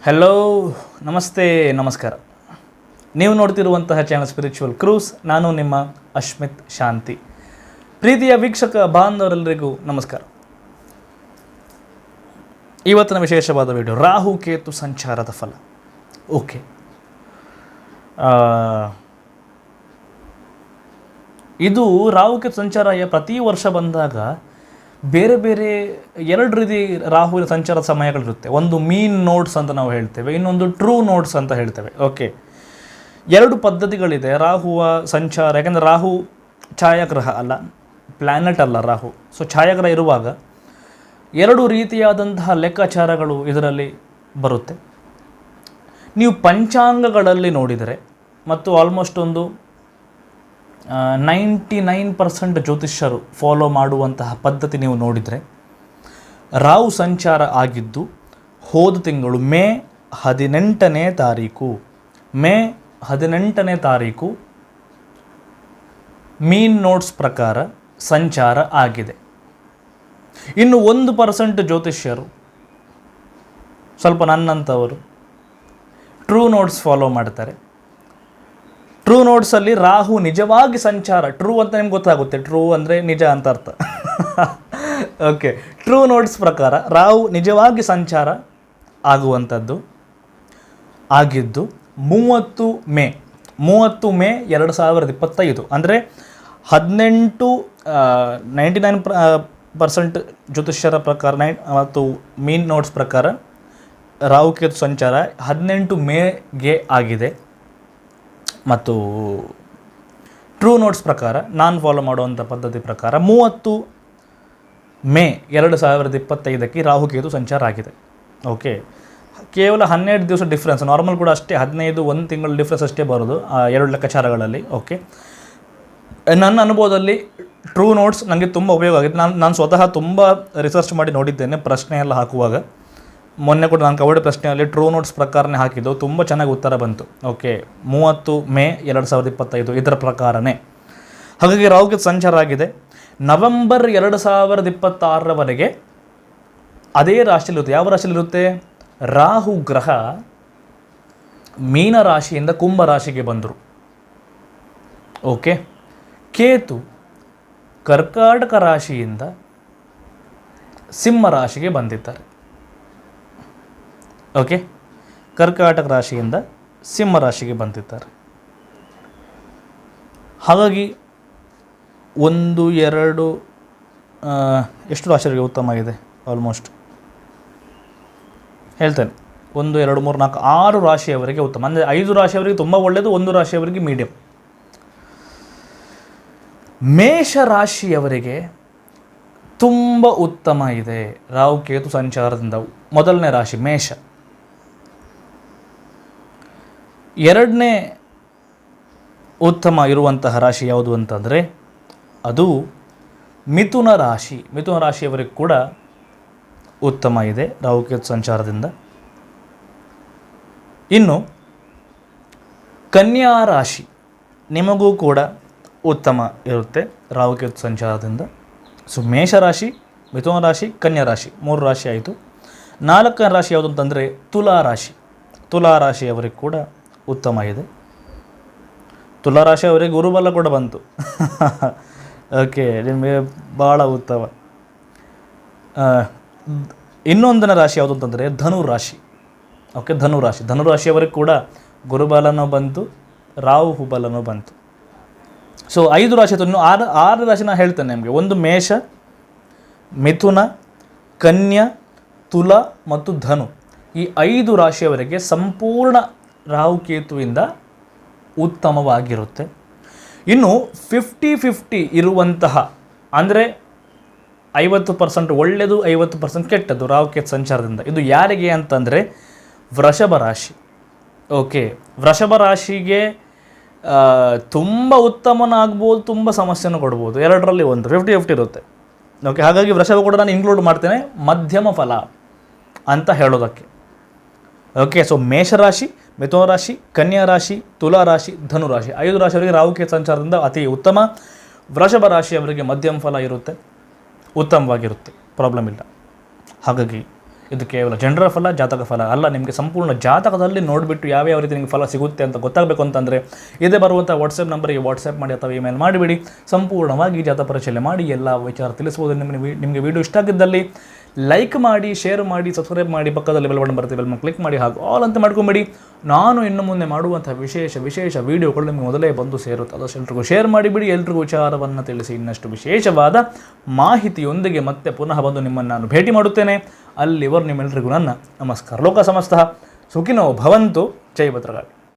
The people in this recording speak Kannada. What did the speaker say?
ಹಲೋ, ನಮಸ್ತೆ, ನಮಸ್ಕಾರ. ನೀವು ನೋಡ್ತಿರುವಂತಹ ಚಾನಲ್ ಸ್ಪಿರಿಚುವಲ್ ಕ್ರೂಸ್. ನಾನು ನಿಮ್ಮ ಅಶ್ಮಿತ್ ಶಾಂತಿ. ಪ್ರೀತಿಯ ವೀಕ್ಷಕ ಬಾಂಧವರೆಲ್ಲರಿಗೂ ನಮಸ್ಕಾರ. ಇವತ್ತಿನ ವಿಶೇಷವಾದ ವಿಡಿಯೋ ರಾಹು ಕೇತು ಸಂಚಾರದ ಫಲ. ಓಕೆ, ಇದು ರಾಹು ಕೇತು ಸಂಚಾರ ಪ್ರತಿ ವರ್ಷ ಬಂದಾಗ ಬೇರೆ ಬೇರೆ ಎರಡು ರೀತಿ ರಾಹುವಿನ ಸಂಚಾರದ ಸಮಯಗಳಿರುತ್ತೆ. ಒಂದು ಮೀನ್ ನೋಡ್ಸ್ ಅಂತ ನಾವು ಹೇಳ್ತೇವೆ, ಇನ್ನೊಂದು ಟ್ರೂ ನೋಡ್ಸ್ ಅಂತ ಹೇಳ್ತೇವೆ. ಓಕೆ, ಎರಡು ಪದ್ಧತಿಗಳಿದೆ ರಾಹುವ ಸಂಚಾರ. ಯಾಕೆಂದರೆ ರಾಹು ಛಾಯಾಗ್ರಹ ಅಲ್ಲ, ಪ್ಲ್ಯಾನೆಟ್ ಅಲ್ಲ ರಾಹು. ಸೊ ಛಾಯಾಗ್ರಹ ಇರುವಾಗ ಎರಡು ರೀತಿಯಾದಂತಹ ಲೆಕ್ಕಾಚಾರಗಳು ಇದರಲ್ಲಿ ಬರುತ್ತೆ. ನೀವು ಪಂಚಾಂಗಗಳಲ್ಲಿ ನೋಡಿದರೆ ಮತ್ತು ಆಲ್ಮೋಸ್ಟ್ ಒಂದು 99% ಜ್ಯೋತಿಷ್ಯರು ಫಾಲೋ ಮಾಡುವಂತಹ ಪದ್ಧತಿ ನೀವು ನೋಡಿದರೆ, ರಾಹು ಸಂಚಾರ ಆಗಿದ್ದು ಹೋದ ತಿಂಗಳು ಮೇ 18ನೇ ತಾರೀಕು ಮೀನ್ ನೋಟ್ಸ್ ಪ್ರಕಾರ ಸಂಚಾರ ಆಗಿದೆ. ಇನ್ನು 1% ಜ್ಯೋತಿಷ್ಯರು, ಸ್ವಲ್ಪ ನನ್ನಂಥವರು, ಟ್ರೂ ನೋಟ್ಸ್ ಫಾಲೋ ಮಾಡ್ತಾರೆ. ಟ್ರೂ ನೋಟ್ಸಲ್ಲಿ ರಾಹು ನಿಜವಾಗಿ ಸಂಚಾರ, ಟ್ರೂ ಅಂತ ನಿಮ್ಗೆ ಗೊತ್ತಾಗುತ್ತೆ, ಟ್ರೂ ಅಂದರೆ ನಿಜ ಅಂತ ಅರ್ಥ. ಓಕೆ, ಟ್ರೂ ನೋಟ್ಸ್ ಪ್ರಕಾರ ರಾಹು ನಿಜವಾಗಿ ಸಂಚಾರ ಆಗುವಂಥದ್ದು ಆಗಿದ್ದು 30 ಮೇ 2025. ಅಂದರೆ 99% ಜ್ಯೋತಿಷ್ಯರ ಪ್ರಕಾರ ಮತ್ತು ಮೀನ್ ನೋಟ್ಸ್ ಪ್ರಕಾರ ರಾಹು ಕೇತು ಸಂಚಾರ 18 ಮೇಗೆ ಆಗಿದೆ. ಮತ್ತು ಟ್ರೂ ನೋಟ್ಸ್ ಪ್ರಕಾರ, ನಾನು ಫಾಲೋ ಮಾಡುವಂಥ ಪದ್ಧತಿ ಪ್ರಕಾರ 30 ಮೇ 2025ಕ್ಕೆ ರಾಹು ಕೇತು ಸಂಚಾರ ಆಗಿದೆ. ಓಕೆ, ಕೇವಲ 12 ದಿವಸ ಡಿಫ್ರೆನ್ಸ್. ನಾರ್ಮಲ್ ಕೂಡ ಅಷ್ಟೇ, 15 ಒಂದು ತಿಂಗಳ ಡಿಫ್ರೆನ್ಸ್ ಅಷ್ಟೇ ಬರೋದು ಆ ಎರಡು ಲೆಕ್ಕಾಚಾರಗಳಲ್ಲಿ. ಓಕೆ, ನನ್ನ ಅನುಭವದಲ್ಲಿ ಟ್ರೂ ನೋಟ್ಸ್ ನನಗೆ ತುಂಬ ಉಪಯೋಗ ಆಗಿದೆ. ನಾನು ಸ್ವತಃ ತುಂಬ ರಿಸರ್ಚ್ ಮಾಡಿ ನೋಡಿದ್ದೇನೆ. ಪ್ರಶ್ನೆ ಎಲ್ಲ ಹಾಕುವಾಗ ಮೊನ್ನೆ ಕೂಡ ನಾನು ಕವಡೆ ಪ್ರಶ್ನೆಯಲ್ಲಿ ಟ್ರೂ ನೋಟ್ಸ್ ಪ್ರಕಾರನೇ ಹಾಕಿದ್ದು, ತುಂಬ ಚೆನ್ನಾಗಿ ಉತ್ತರ ಬಂತು. ಓಕೆ, 30 ಮೇ 2025 ಇದರ ಪ್ರಕಾರನೇ. ಹಾಗಾಗಿ ರಾಹು ಕೇತು ಸಂಚಾರ ಆಗಿದೆ. ನವೆಂಬರ್ 2026ರವರೆಗೆ ಅದೇ ರಾಶಿಯಲ್ಲಿರುತ್ತೆ. ಯಾವ ರಾಶಿಯಲ್ಲಿರುತ್ತೆ? ರಾಹು ಗ್ರಹ ಮೀನ ರಾಶಿಯಿಂದ ಕುಂಭ ರಾಶಿಗೆ ಬಂದರು. ಓಕೆ, ಕೇತು ಕರ್ಕಾಟಕ ರಾಶಿಯಿಂದ ಸಿಂಹ ರಾಶಿಗೆ ಬಂದಿದ್ದಾರೆ. ಓಕೆ, ಕರ್ಕಾಟಕ ರಾಶಿಯಿಂದ ಸಿಂಹ ರಾಶಿಗೆ ಬಂದಿದ್ದಾರೆ. ಹಾಗಾಗಿ 1 2 ಎಷ್ಟು ರಾಶಿಯವರಿಗೆ ಉತ್ತಮ ಆಗಿದೆ? ಆಲ್ಮೋಸ್ಟ್ ಹೇಳ್ತೇನೆ, 1 2 3 4 6 ರಾಶಿಯವರಿಗೆ ಉತ್ತಮ. ಅಂದರೆ 5 ರಾಶಿಯವರಿಗೆ ತುಂಬ ಒಳ್ಳೆಯದು, 1 ರಾಶಿಯವರಿಗೆ ಮೀಡಿಯಂ. ಮೇಷ ರಾಶಿಯವರಿಗೆ ತುಂಬ ಉತ್ತಮ ಇದೆ ರಾಹು ಕೇತು ಸಂಚಾರದಿಂದ. ಮೊದಲನೇ ರಾಶಿ ಮೇಷ. ಎರಡನೇ ಉತ್ತಮ ಇರುವಂತಹ ರಾಶಿ ಯಾವುದು ಅಂತಂದರೆ ಅದು ಮಿಥುನ ರಾಶಿ. ಮಿಥುನ ರಾಶಿಯವರಿಗೆ ಕೂಡ ಉತ್ತಮ ಇದೆ ರಾಹು ಕೇತು ಸಂಚಾರದಿಂದ. ಇನ್ನು ಕನ್ಯಾ ರಾಶಿ ನಿಮಗೂ ಕೂಡ ಉತ್ತಮ ಇರುತ್ತೆ ರಾಹು ಕೇತು ಸಂಚಾರದಿಂದ. ಸೊ ಮೇಷರಾಶಿ, ಮಿಥುನ ರಾಶಿ, ಕನ್ಯಾ ರಾಶಿ 3 ರಾಶಿ ಆಯಿತು. 4ನೇ ರಾಶಿ ಯಾವುದು ಅಂತಂದರೆ ತುಲಾ ರಾಶಿ. ತುಲಾ ರಾಶಿಯವರಿಗೆ ಕೂಡ ಉತ್ತಮ ಇದೆ. ತುಲಾ ರಾಶಿಯವರಿಗೆ ಗುರುಬಲ ಕೂಡ ಬಂತು. ಓಕೆ, ನಿಮಗೆ ಭಾಳ ಉತ್ತಮ. ಇನ್ನೊಂದನೇ ರಾಶಿ ಯಾವುದು ಅಂತಂದರೆ ಧನು ರಾಶಿ. ಓಕೆ, ಧನುರಾಶಿಯವರಿಗೆ ಕೂಡ ಗುರುಬಲನೂ ಬಂತು, ರಾಹು ಬಲನೂ ಬಂತು. ಸೊ 5 ರಾಶಿ ಆಯಿತು. ಇನ್ನು 6 ರಾಶಿ ನಾನು ಹೇಳ್ತೇನೆ ನಿಮಗೆ. ಒಂದು ಮೇಷ, ಮಿಥುನ, ಕನ್ಯಾ, ತುಲಾ ಮತ್ತು ಧನು. ಈ 5 ರಾಶಿಯವರಿಗೆ ಸಂಪೂರ್ಣ ರಾಹು ಕೇತುವಿಂದ ಉತ್ತಮವಾಗಿರುತ್ತೆ. ಇನ್ನು 50-50 ಇರುವಂತಹ, ಅಂದರೆ 50% ಒಳ್ಳೆಯದು, 50% ಕೆಟ್ಟದ್ದು ರಾಹು ಕೇತು ಸಂಚಾರದಿಂದ. ಇದು ಯಾರಿಗೆ ಅಂತಂದರೆ ವೃಷಭ ರಾಶಿ. ಓಕೆ, ವೃಷಭ ರಾಶಿಗೆ ತುಂಬ ಉತ್ತಮನಾಗ್ಬೋದು, ತುಂಬ ಸಮಸ್ಯೆನೂ ಕೊಡ್ಬೋದು. ಎರಡರಲ್ಲಿ ಒಂದು 50-50 ಇರುತ್ತೆ. ಓಕೆ, ಹಾಗಾಗಿ ವೃಷಭ ಕೂಡ ನಾನು ಇನ್ಕ್ಲೂಡ್ ಮಾಡ್ತೇನೆ ಮಧ್ಯಮ ಫಲ ಅಂತ ಹೇಳೋದಕ್ಕೆ. ಓಕೆ, ಸೊ ಮೇಷರಾಶಿ, ಮಿಥುನ ರಾಶಿ, ಕನ್ಯಾ ರಾಶಿ, ತುಲಾ ರಾಶಿ, ಧನು ರಾಶಿ 5 ರಾಶಿಯವರಿಗೆ ರಾಹು ಕೇತು ಸಂಚಾರದಿಂದ ಅತಿ ಉತ್ತಮ. ವೃಷಭ ರಾಶಿಯವರಿಗೆ ಮಧ್ಯಮ ಫಲ ಇರುತ್ತೆ, ಉತ್ತಮವಾಗಿರುತ್ತೆ, ಪ್ರಾಬ್ಲಮ್ ಇಲ್ಲ. ಹಾಗಾಗಿ ಇದು ಕೇವಲ ಜನರ ಫಲ, ಜಾತಕ ಫಲ ಅಲ್ಲ. ನಿಮಗೆ ಸಂಪೂರ್ಣ ಜಾತಕದಲ್ಲಿ ನೋಡಿಬಿಟ್ಟು ಯಾವ್ಯಾವ ರೀತಿ ನಿಮಗೆ ಫಲ ಸಿಗುತ್ತೆ ಅಂತ ಗೊತ್ತಾಗಬೇಕು ಅಂತಂದರೆ ಇದೇ ಬರುವಂಥ ವಾಟ್ಸಪ್ ನಂಬರಿಗೆ ವಾಟ್ಸಪ್ ಮಾಡಿ ಅಥವಾ ಇಮೇಲ್ ಮಾಡಿಬಿಡಿ. ಸಂಪೂರ್ಣವಾಗಿ ಜಾತಕ ಪರಿಶೀಲನೆ ಮಾಡಿ ಎಲ್ಲ ವಿಚಾರ ತಿಳಿಸ್ಬೋದು. ನಿಮಗೆ ವಿಡಿಯೋ ಇಷ್ಟ ಆಗಿದ್ದಲ್ಲಿ ಲೈಕ್ ಮಾಡಿ, ಶೇರ್ ಮಾಡಿ, ಸಬ್ಸ್ಕ್ರೈಬ್ ಮಾಡಿ, ಪಕ್ಕದಲ್ಲಿ ಬೆಲ್ ಬಟನ್ ಬರ್ತೀವಿ, ಬೆಲ್ ಕ್ಲಿಕ್ ಮಾಡಿ, ಹಾಗೂ ಆಲ್ ಅಂತ ಮಾಡ್ಕೊಂಬೇಡಿ. ನಾನು ಇನ್ನು ಮುಂದೆ ಮಾಡುವಂಥ ವಿಶೇಷ ವೀಡಿಯೋಗಳು ನಿಮಗೆ ಮೊದಲೇ ಬಂದು ಸೇರುತ್ತೆ. ಅದಷ್ಟು ಎಲ್ರಿಗೂ ಶೇರ್ ಮಾಡಿಬಿಡಿ. ಎಲ್ರಿಗೂ ವಿಚಾರವನ್ನು ತಿಳಿಸಿ ಇನ್ನಷ್ಟು ವಿಶೇಷವಾದ ಮಾಹಿತಿಯೊಂದಿಗೆ ಮತ್ತೆ ಪುನಃ ಬಂದು ನಿಮ್ಮನ್ನು ನಾನು ಭೇಟಿ ಮಾಡುತ್ತೇನೆ. ಅಲ್ಲಿವರು ನಿಮ್ಮೆಲ್ಲರಿಗೂ ನನ್ನ ನಮಸ್ಕಾರ. ಲೋಕ ಸಮಸ್ತಃ ಸುಖಿನೋ ಭವಂತು. ಜೈ ಭದ್ರಕಾಳಿ.